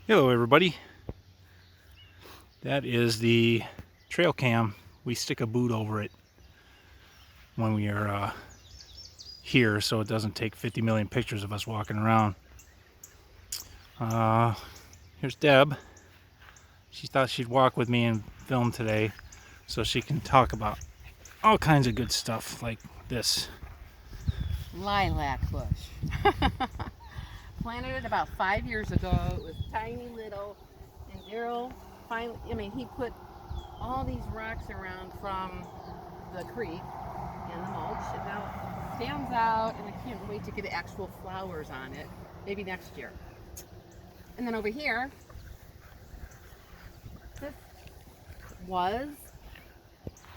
Hello everybody, that is the trail cam. We stick a boot over it when we are here so it doesn't take 50 million pictures of us walking around. Here's Deb. She thought she'd walk with me and film today so she can talk about all kinds of good stuff like this. Lilac bush. Planted it about 5 years ago. It was tiny little, and Daryl finally, he put all these rocks around from the creek and the mulch, and now it stands out, and I can't wait to get actual flowers on it, maybe next year. And then over here, this was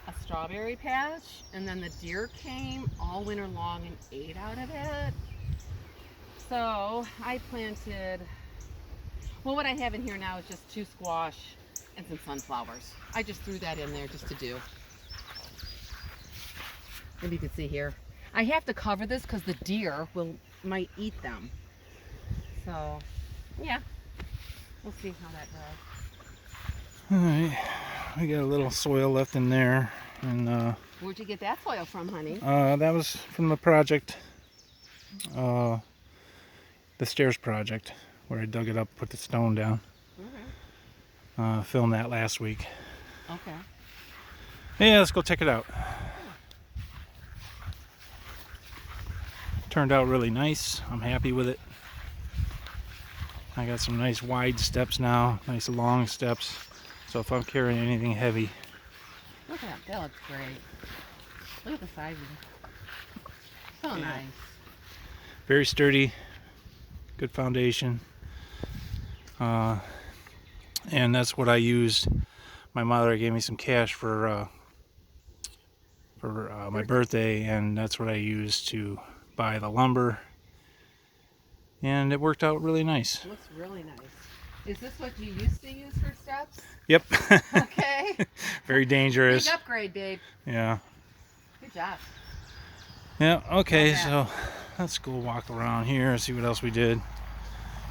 a strawberry patch, and then the deer came all winter long and ate out of it. So I planted, well, what I have in here now is just 2 squash and some sunflowers. I just threw that in there just to do. Maybe you can see here. I have to cover this because the deer might eat them. So yeah, we'll see how that goes. Alright, we got a little soil left in there, and Where'd you get that soil from, honey? that was from the project, the stairs project, where I dug it up, put the stone down. Okay. Filmed that last week. Okay. Yeah, let's go check it out. Turned out really nice. I'm happy with it. I got some nice wide steps now, nice long steps. So if I'm carrying anything heavy. Look at that. That looks great. Look at the size of it. So Yeah. nice. Very sturdy, good foundation. And that's what I used. My mother gave me some cash for my birthday, and that's what I used to buy the lumber. And it worked out really nice. It looks really nice. Is this what you used to use for steps? Yep. Okay. Very dangerous. Big upgrade, babe. Yeah. Good job. Yeah, okay, Okay. so let's go walk around here and see what else we did.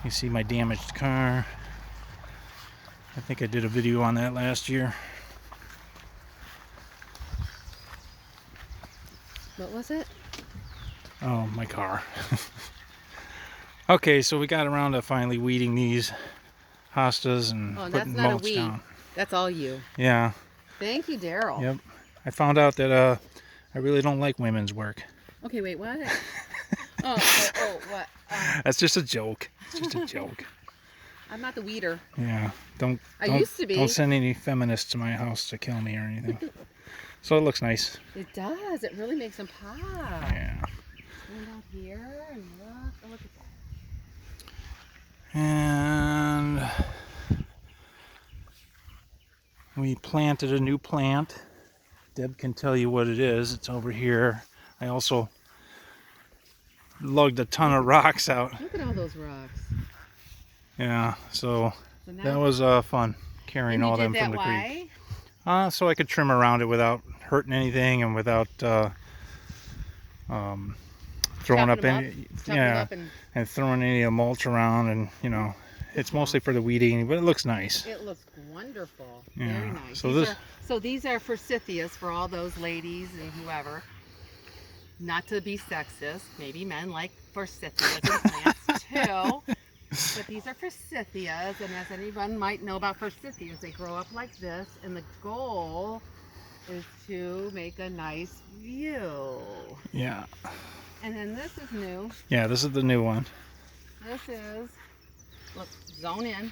You see my damaged car. I think I did a video on that last year. What was it? Oh, my car. Okay, so we got around to finally weeding these hostas and Oh, that's putting not a mulch weed. down. That's all you. Yeah, Thank you, Daryl. yep. I found out that I really don't like women's work. Okay, wait, what? What? That's just a joke. It's just a joke. I'm not the weeder. Yeah, don't used to be. Don't send any feminists to my house to kill me or anything. So it looks nice. It does. It really makes them pop. Yeah. Go down here and look. Oh, look at that. And we planted a new plant. Deb can tell you what it is. It's over here. I also lugged a ton of rocks out. Look at all those rocks. Yeah, so So that was fun carrying all them from the creek. So I could trim around it without hurting anything and without throwing up any, and throwing any of the mulch around, and you know, it's mostly for the weeding, but it looks nice. It looks wonderful. Yeah. Very nice. So these are forsythias for all those ladies and whoever. Not to be sexist, maybe men like forsythias and plants too. But these are forsythias, and as anyone might know about forsythias, they grow up like this, and the goal is to make a nice view. Yeah. And then this is new. Yeah, this is the new one. This is, look, zone in.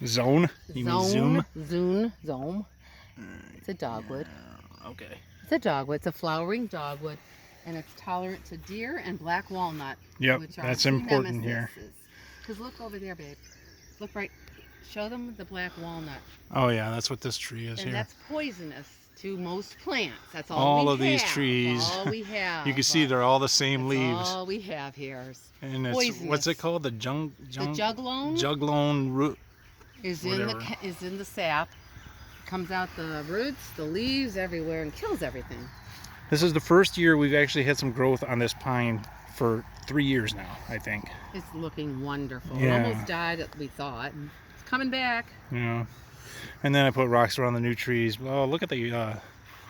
Zone? You mean zoom? Zone. It's a dogwood. Okay. It's a dogwood. It's a flowering dogwood, and it's tolerant to deer and black walnut. Yep, which are that's two important here. Because look over there, babe. Look right. Show them the black walnut. Oh yeah, that's what this tree is And here. that's poisonous to most plants. That's All we of these have. trees. All we have. You can see they're all the same leaves. All we have here And it's, poisonous. what's it called? The juglone juglone root. is whatever. in the sap. Comes out the roots, the leaves, everywhere, and kills everything. This is the first year we've actually had some growth on this pine for 3 years now, I think. It's looking wonderful. Yeah. It almost died, we thought. And it's coming back. Yeah. And then I put rocks around the new trees. Oh, look at the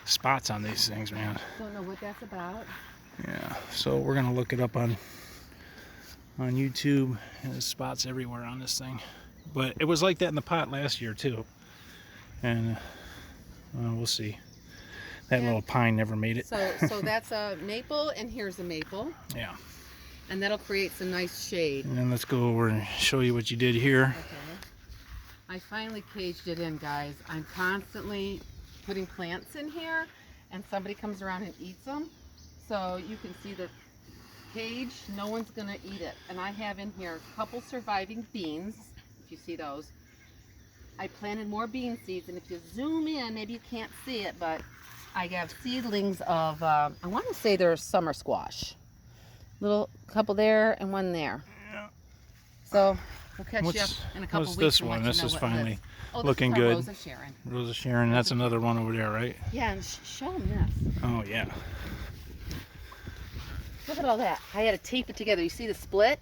spots on these things, man. Don't know what that's about. Yeah. So we're gonna look it up on YouTube. And there's spots everywhere on this thing. But it was like that in the pot last year too. And we'll see. That little pine never made it. So that's a maple, and here's a maple. Yeah. And that'll create some nice shade. And then let's go over and show you what you did here. Okay. I finally caged it in, guys. I'm constantly putting plants in here, and somebody comes around and eats them. So you can see the cage, no one's gonna eat it. And I have in here a couple surviving beans, if you see those. I planted more bean seeds, and if you zoom in, maybe you can't see it, but I have seedlings of, I want to say they're summer squash. Little couple there and one there. Yeah. So we'll catch you up in a couple What's weeks. this and one? let you This know is what finally it is. Oh, this looking is our good. Rose of Sharon. Rose of Sharon. That's another one over there, right? Yeah, and show them this. Oh, yeah. Look at all that. I had to tape it together. You see the split?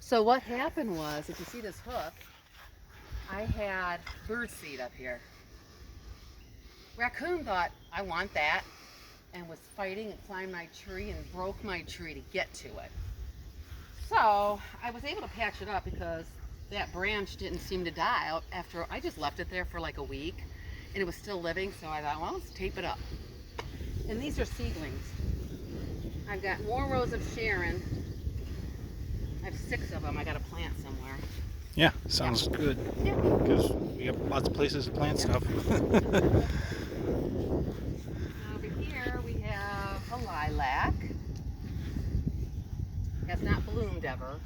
So what happened was, if you see this hook, I had birdseed up here. Raccoon thought, I want that, and was fighting and climbed my tree and broke my tree to get to it. So I was able to patch it up because that branch didn't seem to die out after I just left it there for like a week, and it was still living. So I thought, well, let's tape it up. And these are seedlings. I've got more Rose of Sharon. I have 6 of them. I got to plant somewhere. Yeah, sounds good. Yeah. Because we have lots of places to plant stuff. Over here we have a lilac. Has not bloomed ever.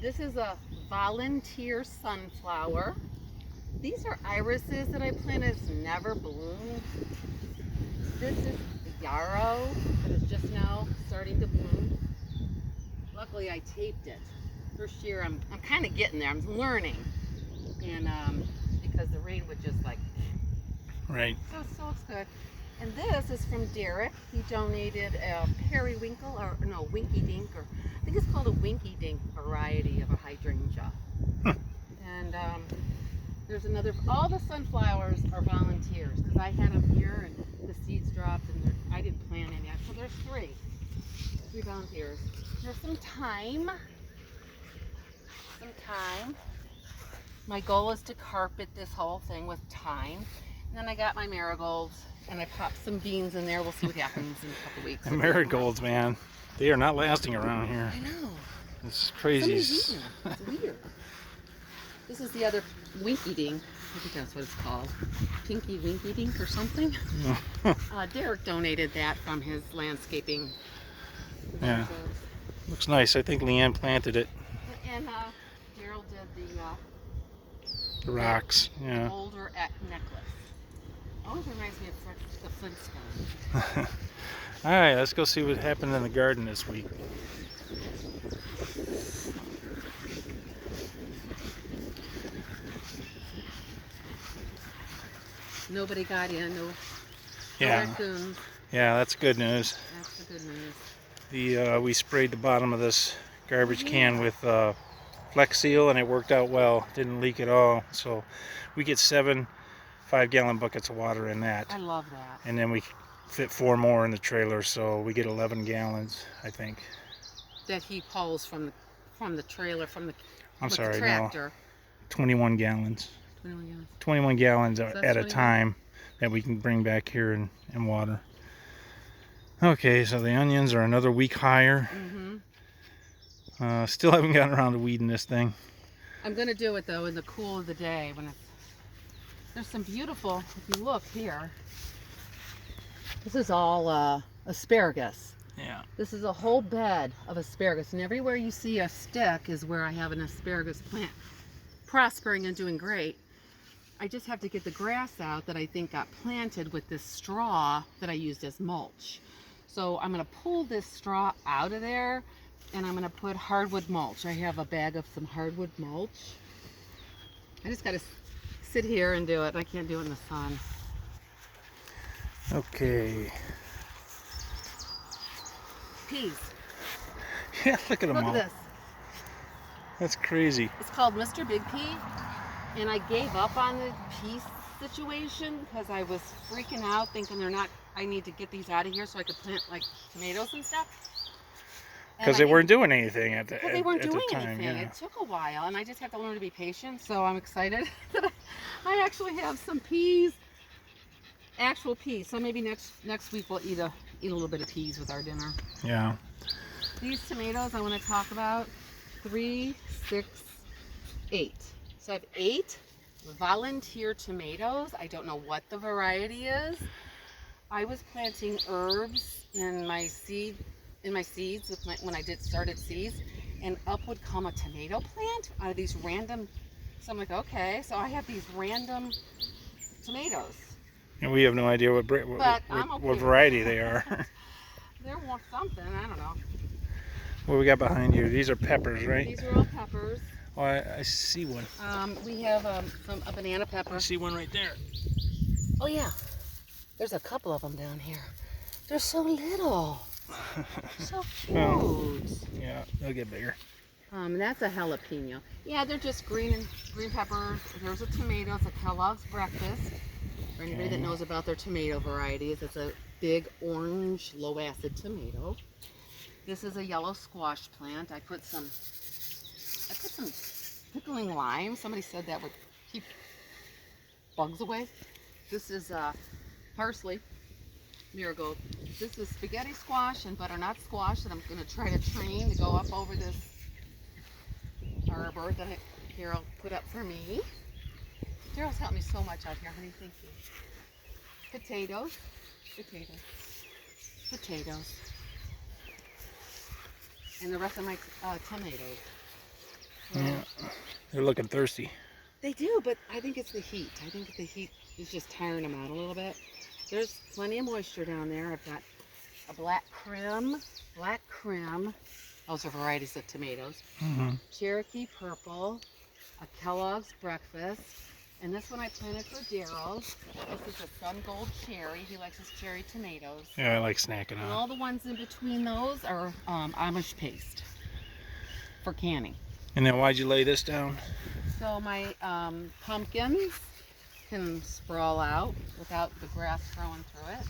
This is a volunteer sunflower. These are irises that I planted. It's never bloomed. This is yarrow that is just now starting to bloom. Luckily I taped it. First year I'm kind of getting there. I'm learning. And because the rain would just like... Right. So it looks good. And this is from Derek. He donated a periwinkle, or no, winky dink, or I think it's called a winky dink variety of a hydrangea. And there's another, all the sunflowers are volunteers because I had them here and the seeds dropped and I didn't plant any yet. So there's 3 volunteers. There's some thyme. My goal is to carpet this whole thing with thyme. And then I got my marigolds and I popped some beans in there. We'll see what happens in a couple weeks. And marigolds, man, they are not lasting around here. I know. It's crazy. Somebody's eating them. It's weird. This is the other winky dink. I think that's what it's called. Pinky winky dink or something. Derek donated that from his landscaping. Yeah. Looks nice. I think Leanne planted it. And Daryl did The rocks. the Yeah. boulder necklace. Always reminds me of the Flintstones. All right, let's go see what happened in the garden this week. Nobody got in. No Yeah. raccoons. Yeah, that's good news. That's the good news. We sprayed the bottom of this garbage can with Flex Seal, and it worked out well. Didn't leak at all. So we get 7 5-gallon buckets of water in that, I love that. and then we fit 4 more in the trailer, so we get 11 gallons, I think. That he pulls from the trailer I'm with sorry, the no, tractor. 21 gallons. 21 gallons. 21 gallons So that's at a 21? time that we can bring back here and water. Okay, so the onions are another week higher. Still haven't gotten around to weeding this thing. I'm gonna do it though in the cool of the day when it's. There's some beautiful. If you look here, this is all asparagus. Yeah. This is a whole bed of asparagus, and everywhere you see a stick is where I have an asparagus plant prospering and doing great. I just have to get the grass out that I think got planted with this straw that I used as mulch. So I'm going to pull this straw out of there, and I'm going to put hardwood mulch. I have a bag of some hardwood mulch. I just got to sit here and do it. I can't do it in the sun. Okay. Peas. Yeah, look at them Look all. at this. That's crazy. It's called Mr. Big Pea, and I gave up on the pea situation because I was freaking out thinking I need to get these out of here so I could plant like tomatoes and stuff. Because they weren't doing anything at the Because they weren't doing time. anything. Yeah. It took a while, and I just have to learn to be patient. So I'm excited that I actually have some peas, actual peas. So maybe next week we'll eat a little bit of peas with our dinner. Yeah. These tomatoes I want to talk about. 3, 6, 8. So I have 8 volunteer tomatoes. I don't know what the variety is. I was planting herbs in my seeds when I started seeds, and up would come a tomato plant out of these random. So I'm like, okay, so I have these random tomatoes. And we have no idea what variety they are. They're something, I don't know. What we got behind you? These are peppers, right? These are all peppers. Oh, I see one. We have a banana pepper. I see one right there. Oh yeah, there's a couple of them down here. They're so little. So cute. Oh, yeah, they'll get bigger. That's a jalapeno. Yeah, they're just green peppers. There's a tomato. It's a Kellogg's breakfast. For anybody that knows about their tomato varieties, it's a big orange low acid tomato. This is a yellow squash plant. I put some pickling lime. Somebody said that would keep bugs away. This is parsley, marigold. This is spaghetti squash and butternut squash that I'm going to try to train to go up over this arbor that Carol put up for me. Carol's helped me so much out here, honey. Thank you. Potatoes. And the rest of my tomatoes. Yeah, they're looking thirsty. They do, but I think it's the heat. I think the heat is just tiring them out a little bit. There's plenty of moisture down there. I've got a black crim. Those are varieties of tomatoes. Cherokee purple, a Kellogg's breakfast, and this one I planted for Daryl. This is a sun gold cherry. He likes his cherry tomatoes. Yeah, I like snacking And on. all the ones in between those are Amish paste for canning. And then why'd you lay this down? So my pumpkins can sprawl out without the grass growing through it.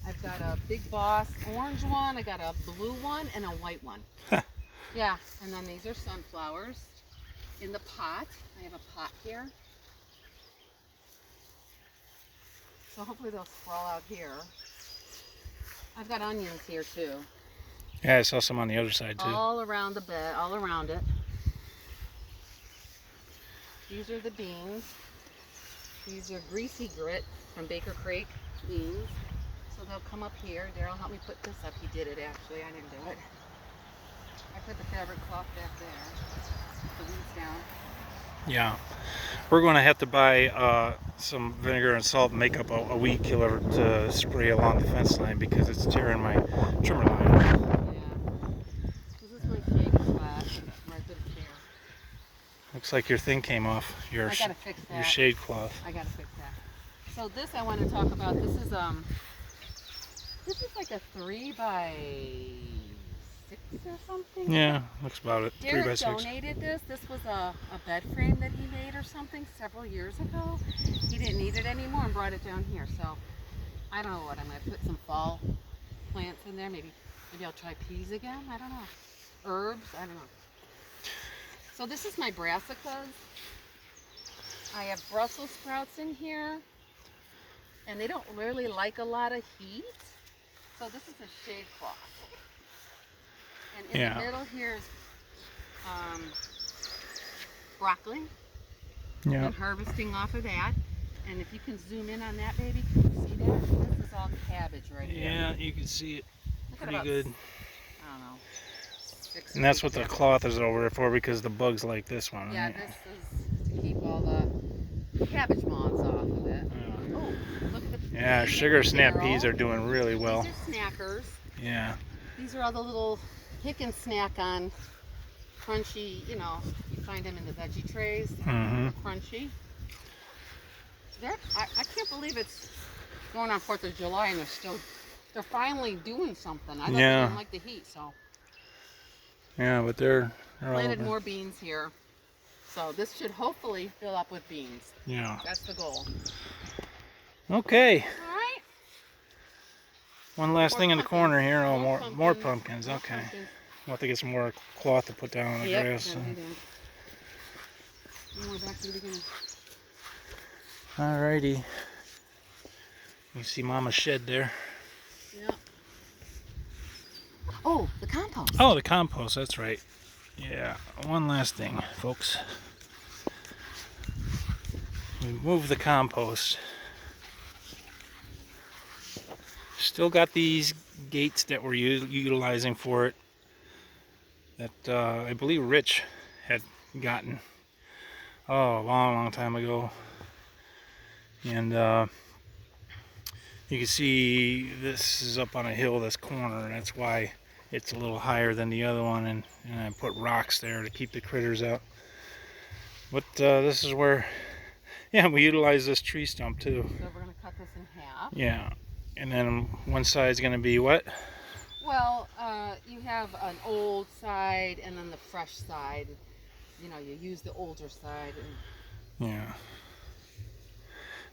I've got a Big Boss orange one, I got a blue one, and a white one. Yeah, and then these are sunflowers in the pot. I have a pot here. So hopefully they'll sprawl out here. I've got onions here too. Yeah, I saw some on the other side too. All around the bed, all around it. These are the beans. These are greasy grit from Baker Creek beans. So they'll come up here. Daryl helped me put this up. He did it actually. I didn't do it. I put the fabric cloth back there. Put the weeds down. Yeah. We're going to have to buy some vinegar and salt and make up a weed killer to spray along the fence line because it's tearing my trimmer line. Yeah. This is my shade spot where I put a chair. Looks like your thing came off. Your I gotta fix that. Your shade cloth. I gotta fix that. So this I want to talk about. This is like a 3 by 6 or something. Yeah, looks about it. 3 by Derek 6. donated this. This was a bed frame that he made or something several years ago. He didn't need it anymore and brought it down here. So I don't know what I'm gonna put some fall plants in there. Maybe I'll try peas again. I don't know. Herbs. I don't know. So this is my brassicas. I have Brussels sprouts in here, and they don't really like a lot of heat. So this is a shade cloth. And in the middle here is broccoli. Yeah. I'm harvesting off of that. And if you can zoom in on that, baby, can you see that? This is all cabbage right here. Yeah, you can see it pretty good. I don't know. 6 And that's what the cabbage. cloth is over there for because the bugs like this one. Yeah, Right? this is to keep all the cabbage moths off of it. Oh, look at the peas. Yeah, sugar snap Daryl. peas are doing really well. These are snackers. Yeah. These are all the little pick and snack on crunchy, you find them in the veggie trays. Crunchy. I can't believe it's going on 4th of July and they're finally doing something. I thought they didn't like the heat, so. Yeah, but they're all Planted over. more beans here. So this should hopefully fill up with beans. Yeah. That's the goal. Okay. All right. One last More thing in the pumpkins. corner here. Oh, more pumpkins. pumpkins. More Okay. pumpkins. We'll have to get some more cloth to put down on the Yep, grass. gotta do that. And we're back to the beginning. Alrighty. You see Mama's shed there. Yeah. Oh, the compost. Oh, the compost. That's right. Yeah. One last thing, folks. We moved the compost. Still got these gates that we're utilizing for it. That I believe Rich had gotten a long time ago. And you can see this is up on a hill, this corner, and that's why it's a little higher than the other one, and I put rocks there to keep the critters out. But this is where, yeah, we utilize this tree stump too. So we're going to cut this in half. Yeah, and then one side's going to be what? Well, you have an old side and then the fresh side. You know, you use the older side. And Yeah.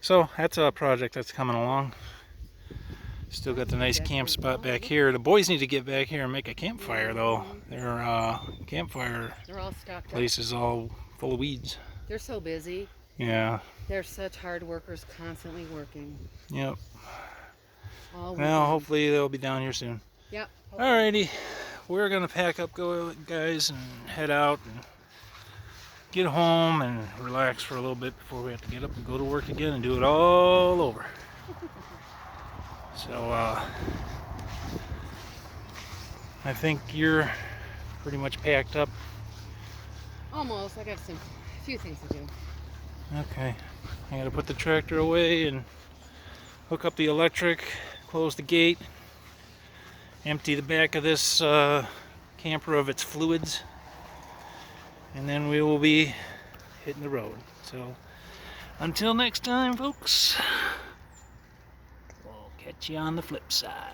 So that's a project that's coming along. Still got the nice camp spot back here. The boys need to get back here and make a campfire though. Their campfire they're all stocked up. place is all full of weeds. They're so busy. Yeah. They're such hard workers, constantly working. Yep. All Well, weekend. hopefully they'll be down here soon. Yep. Alrighty. We're gonna pack up, guys, and head out and get home and relax for a little bit before we have to get up and go to work again and do it all over. So I think you're pretty much packed up. Almost. I got a few things to do. Okay, I gotta put the tractor away and hook up the electric, close the gate, empty the back of this camper of its fluids, and then we will be hitting the road. So until next time, folks, we'll catch you on the flip side.